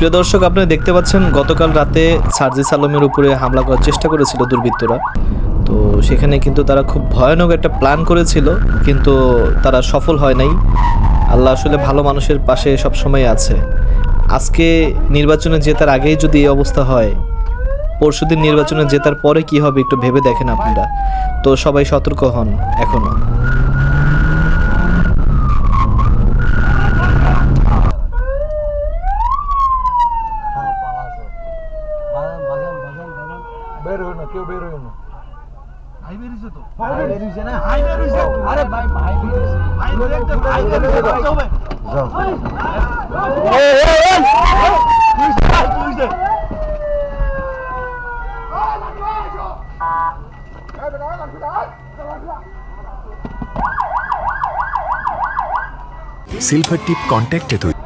প্রিয় দর্শক, আপনারা দেখতে পাচ্ছেন গতকাল রাতে সার্জিস আলমের উপরে হামলা করার চেষ্টা করেছিল দুর্বৃত্তরা। তো সেখানে কিন্তু তারা খুব ভয়ানক একটা প্ল্যান করেছিল, কিন্তু তারা সফল হয় নাই। আল্লাহ আসলে ভালো মানুষের পাশে সবসময় আছে। আজকে নির্বাচনে জেতার আগেই যদি এই অবস্থা হয়, পরশুদিন নির্বাচনে জেতার পরে কি হবে একটু ভেবে দেখেন আপনারা। তো সবাই সতর্ক হন এখনো। বের হই না, কেউ বের হই না। ভাই বেরিয়েছে তো, ভাই বেরিয়েছে না, ভাই বেরিয়েছে। আরে ভাই ভাই বেরিয়েছে, ভাই বেরিয়েছে, ভাই বেরিয়েছে। যাও ভাই, পুলিশে। সিলভার টিপ কন্ট্যাক্টে তৈরি।